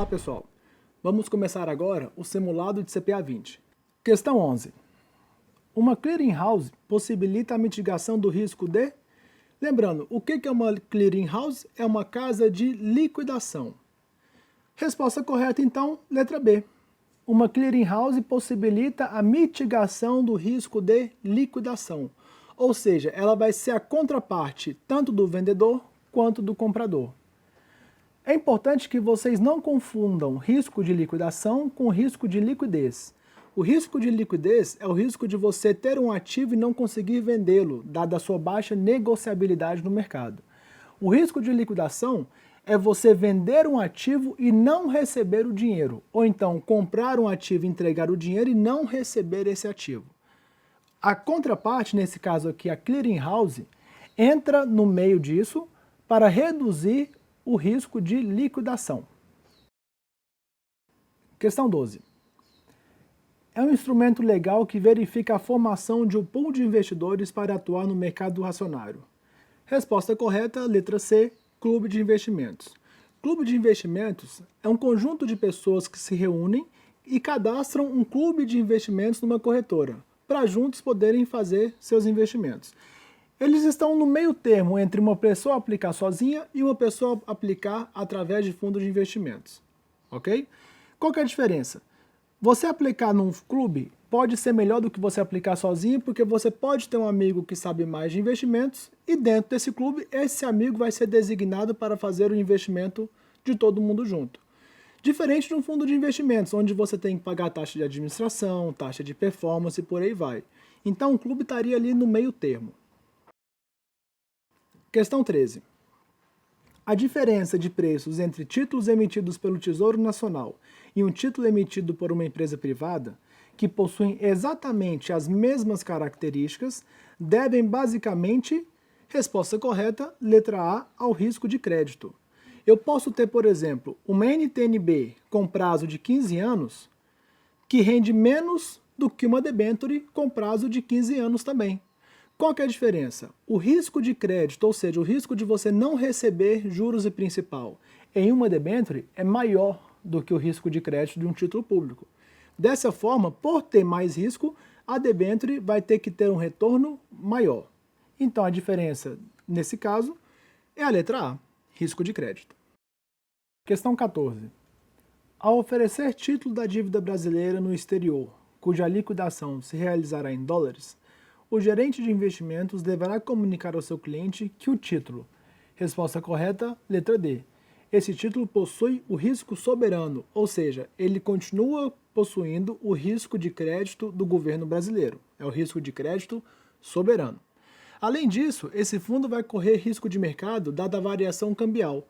Olá pessoal, vamos começar agora o simulado de CPA 20. Questão 11. Uma clearing house possibilita a mitigação do risco de... Lembrando, o que é uma clearing house? É uma casa de liquidação. Resposta correta então, letra B. Uma clearing house possibilita a mitigação do risco de liquidação. Ou seja, ela vai ser a contraparte tanto do vendedor quanto do comprador. É importante que vocês não confundam risco de liquidação com risco de liquidez. O risco de liquidez é o risco de você ter um ativo e não conseguir vendê-lo, dada a sua baixa negociabilidade no mercado. O risco de liquidação é você vender um ativo e não receber o dinheiro, ou então comprar um ativo e entregar o dinheiro e não receber esse ativo. A contraparte, nesse caso aqui, a clearing house, entra no meio disso para reduzir o risco de liquidação. Questão 12. É um instrumento legal que verifica a formação de um pool de investidores para atuar no mercado acionário. Resposta correta, letra C, clube de investimentos. Clube de investimentos é um conjunto de pessoas que se reúnem e cadastram um clube de investimentos numa corretora, para juntos poderem fazer seus investimentos. Eles estão no meio termo entre uma pessoa aplicar sozinha e uma pessoa aplicar através de fundos de investimentos. Ok? Qual que é a diferença? Você aplicar num clube pode ser melhor do que você aplicar sozinho, porque você pode ter um amigo que sabe mais de investimentos e dentro desse clube, esse amigo vai ser designado para fazer o investimento de todo mundo junto. Diferente de um fundo de investimentos, onde você tem que pagar taxa de administração, taxa de performance e por aí vai. Então o clube estaria ali no meio termo. Questão 13. A diferença de preços entre títulos emitidos pelo Tesouro Nacional e um título emitido por uma empresa privada, que possuem exatamente as mesmas características, devem basicamente, resposta correta, letra A, ao risco de crédito. Eu posso ter, por exemplo, uma NTN-B com prazo de 15 anos, que rende menos do que uma debenture com prazo de 15 anos também. Qual que é a diferença? O risco de crédito, ou seja, o risco de você não receber juros e principal em uma debênture é maior do que o risco de crédito de um título público. Dessa forma, por ter mais risco, a debênture vai ter que ter um retorno maior. Então a diferença, nesse caso, é a letra A, risco de crédito. Questão 14. Ao oferecer título da dívida brasileira no exterior, cuja liquidação se realizará em dólares, o gerente de investimentos deverá comunicar ao seu cliente que o título, resposta correta, letra D. Esse título possui o risco soberano, ou seja, ele continua possuindo o risco de crédito do governo brasileiro. É o risco de crédito soberano. Além disso, esse fundo vai correr risco de mercado dada a variação cambial,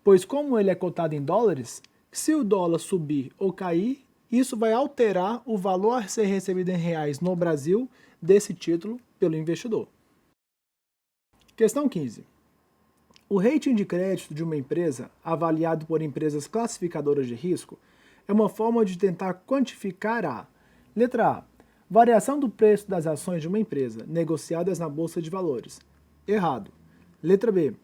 pois como ele é cotado em dólares, se o dólar subir ou cair, isso vai alterar o valor a ser recebido em reais no Brasil desse título pelo investidor. Questão 15. O rating de crédito de uma empresa, avaliado por empresas classificadoras de risco, é uma forma de tentar quantificar a letra A, variação do preço das ações de uma empresa negociadas na Bolsa de Valores. Errado. Letra B,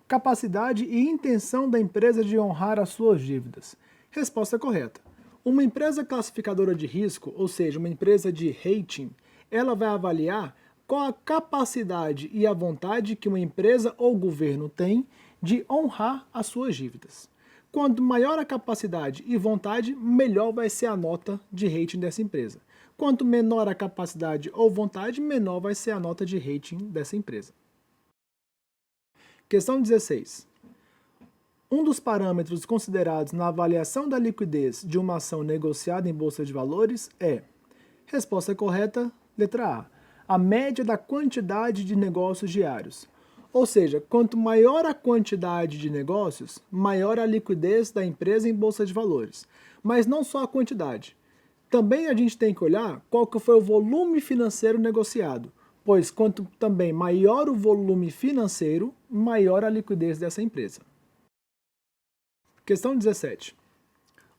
capacidade e intenção da empresa de honrar as suas dívidas. Resposta correta. Uma empresa classificadora de risco, ou seja, uma empresa de rating, ela vai avaliar qual a capacidade e a vontade que uma empresa ou governo tem de honrar as suas dívidas. Quanto maior a capacidade e vontade, melhor vai ser a nota de rating dessa empresa. Quanto menor a capacidade ou vontade, menor vai ser a nota de rating dessa empresa. Questão 16. Um dos parâmetros considerados na avaliação da liquidez de uma ação negociada em bolsa de valores é, resposta correta, letra A média da quantidade de negócios diários. Ou seja, quanto maior a quantidade de negócios, maior a liquidez da empresa em bolsa de valores. Mas não só a quantidade. Também a gente tem que olhar qual que foi o volume financeiro negociado, pois quanto também maior o volume financeiro, maior a liquidez dessa empresa. Questão 17.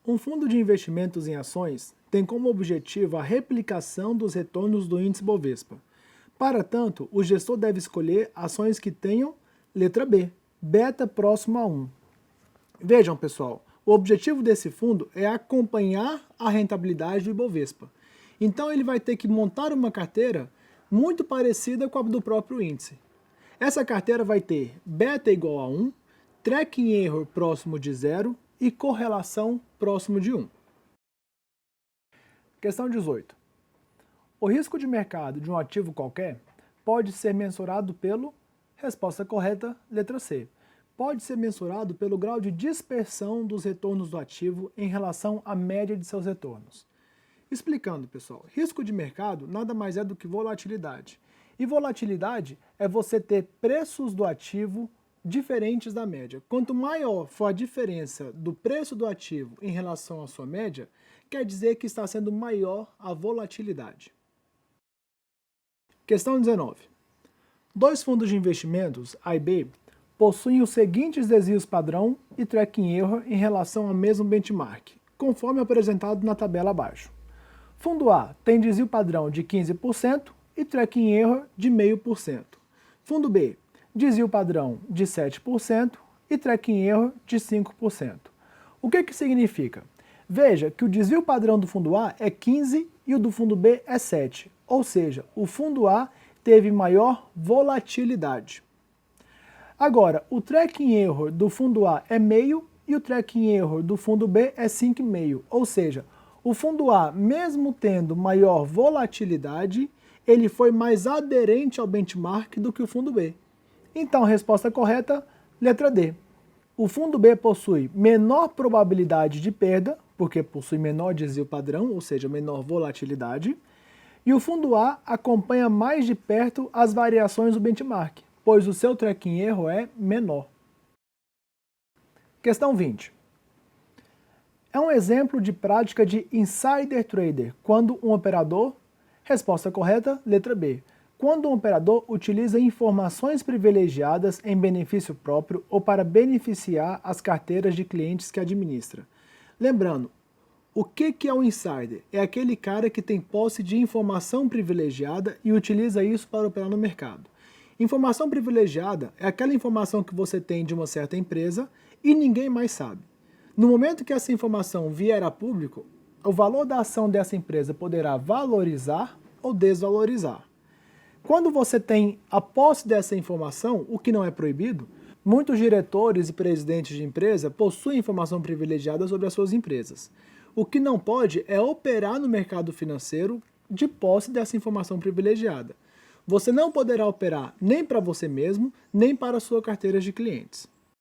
Um fundo de investimentos em ações tem como objetivo a replicação dos retornos do índice Bovespa. Para tanto, o gestor deve escolher ações que tenham, letra B, beta próximo a 1. Vejam, pessoal, O objetivo desse fundo é acompanhar a rentabilidade do Ibovespa. Então ele vai ter que montar uma carteira muito parecida com a do próprio índice. Essa carteira vai ter beta igual a 1, tracking error próximo de 0 e correlação próximo de 1. Questão 18. O risco de mercado de um ativo qualquer pode ser mensurado pelo... Resposta correta, letra C. Pode ser mensurado pelo grau de dispersão dos retornos do ativo em relação à média de seus retornos. Explicando, pessoal, risco de mercado nada mais é do que volatilidade. E volatilidade é você ter preços do ativo diferentes da média. Quanto maior for a diferença do preço do ativo em relação à sua média, quer dizer que está sendo maior a volatilidade. Questão 19. Dois fundos de investimentos, A e B, possuem os seguintes desvios padrão e tracking error em relação ao mesmo benchmark, conforme apresentado na tabela abaixo. Fundo A tem desvio padrão de 15% e tracking error de 0,5%. Fundo B, desvio padrão de 7% e tracking error de 5%. O que significa? Veja que o desvio padrão do fundo A é 15 e o do fundo B é 7, ou seja, o fundo A teve maior volatilidade. Agora, o tracking error do fundo A é meio e o tracking error do fundo B é 5,5, ou seja, o fundo A, mesmo tendo maior volatilidade, ele foi mais aderente ao benchmark do que o fundo B. Então, resposta correta, letra D. O fundo B possui menor probabilidade de perda, porque possui menor desvio padrão, ou seja, menor volatilidade, e o fundo A acompanha mais de perto as variações do benchmark, pois o seu tracking erro é menor. Questão 20. É um exemplo de prática de insider trader, quando um operador... Resposta correta, letra B. Quando um operador utiliza informações privilegiadas em benefício próprio ou para beneficiar as carteiras de clientes que administra. Lembrando, o que é um insider? É aquele cara que tem posse de informação privilegiada e utiliza isso para operar no mercado. Informação privilegiada é aquela informação que você tem de uma certa empresa e ninguém mais sabe. No momento que essa informação vier a público, o valor da ação dessa empresa poderá valorizar ou desvalorizar. Quando você tem a posse dessa informação, o que não é proibido, muitos diretores e presidentes de empresa possuem informação privilegiada sobre as suas empresas. O que não pode é operar no mercado financeiro de posse dessa informação privilegiada. Você não poderá operar nem para você mesmo, nem para a sua carteira de clientes.